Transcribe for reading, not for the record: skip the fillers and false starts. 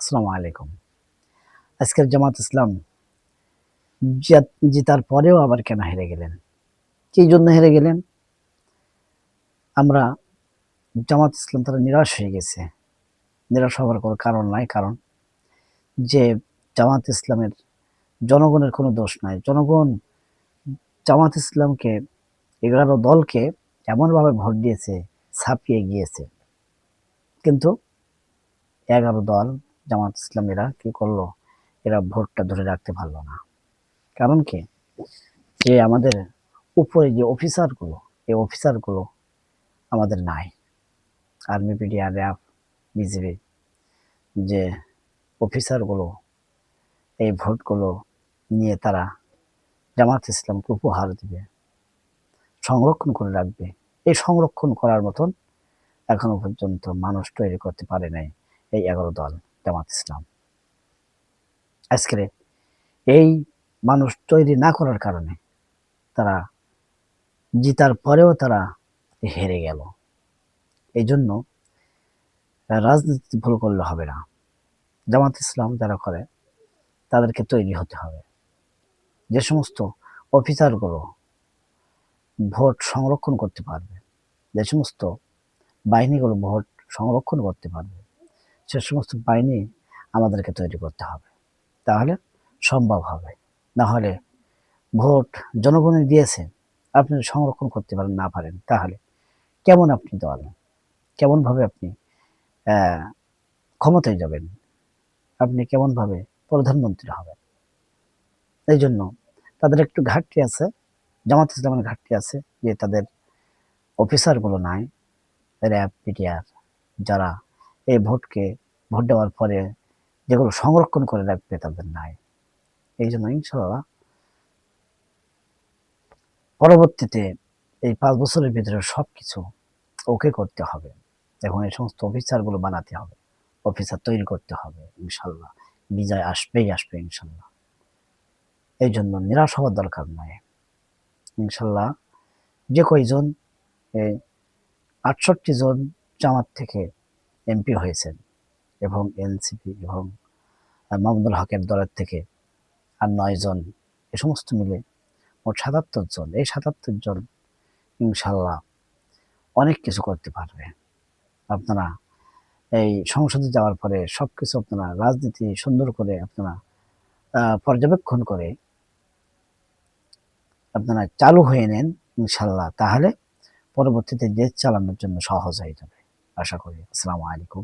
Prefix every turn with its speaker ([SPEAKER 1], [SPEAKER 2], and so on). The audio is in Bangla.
[SPEAKER 1] আসসালামু আলাইকুম। আজকের জামাত ইসলাম জিতার পরেও আবার কেন হেরে গেলেন? কি জন্য হেরে গেলেন? আমরা জামাত ইসলাম তারা নিরাশ হয়ে গেছে। নিরাশ হওয়ার কোনো কারণ নাই। কারণ যে জামাত ইসলামের জনগণের কোনো দোষ নাই। জনগণ জামাত ইসলামকে ১১ দলকে এমনভাবে ভোট দিয়েছে, ছাপিয়ে গিয়েছে। কিন্তু ১১ দল জামাত ইসলামীরা কি করল? এরা ভোটটা ধরে রাখতে পারল না। কারণ কি? যে আমাদের উপরে যে অফিসারগুলো, এই অফিসারগুলো আমাদের নাই। আর্মি, বিডিআর, র্যাব, বিজিবি যে অফিসারগুলো এই ভোটগুলো নিয়ে তারা জামাত ইসলামকে উপহার দিবে, সংরক্ষণ করে রাখবে। এই সংরক্ষণ করার মতন এখনো পর্যন্ত মানুষ তৈরি করতে পারে নাই এই ১১ দল জামাত ইসলাম। আজকে এই মানুষ তৈরি না করার কারণে তারা জিতার পরেও তারা হেরে গেল। এই জন্য রাজনীতি ভুল করলে হবে না। জামাত ইসলাম যারা করে তাদেরকে তৈরি হতে হবে। যে সমস্ত অফিসারগুলো ভোট সংরক্ষণ করতে পারবে, যে সমস্ত বাহিনীগুলো ভোট সংরক্ষণ করতে পারবে, সে সমস্ত বাহিনী আমাদেরকে তৈরি করতে হবে। তাহলে সম্ভব হবে। না হলে ভোট জনগণই দিয়েছে, আপনি সংরক্ষণ করতে পারেন না পারেন, তাহলে কেমন আপনি দল, কেমনভাবে আপনি ক্ষমতায় যাবেন, আপনি কেমনভাবে প্রধানমন্ত্রী হবেন? এই জন্য তাদের একটু ঘাটতি আছে, জামাত ইসলামের ঘাটতি আছে যে তাদের অফিসারগুলো নাই, র্যাব, পিটিআর যারা এই ভোট দেওয়ার পরে যেগুলো সংরক্ষণ করে রাখবে তাদের নাই। এই জন্য ইনশাআল্লাহ পরবর্তীতে এই ৫ বছরের ভিতরে সবকিছু ওকে করতে হবে। এখন এই সমস্ত অফিসারগুলো বানাতে হবে, অফিসার তৈরি করতে হবে। ইনশাআল্লাহ বিজয় আসবেই আসবে ইনশাআল্লাহ। এই জন্য নিরাশ হওয়ার দরকার নয়। ইনশাআল্লাহ যে কয়জন ৬৮ জন জামাত থেকে এমপি হয়েছেন এবং এনসিপি এবং মামুনুল হকের দলের থেকে আর ৯ জন, এ সমস্ত মিলে মোট ৭৭ জন। এই ৭৭ জন ইনশাআল্লাহ অনেক কিছু করতে পারবে। আপনারা এই সংসদে যাওয়ার পরে সবকিছু আপনারা রাজনীতি সুন্দর করে আপনারা পর্যবেক্ষণ করে আপনারা চালু হয়ে নেন ইনশাআল্লাহ, তাহলে পরবর্তীতে দেশ চালানোর জন্য সহজ হয়ে যাবে। আশা করি। আসসালামু আলাইকুম।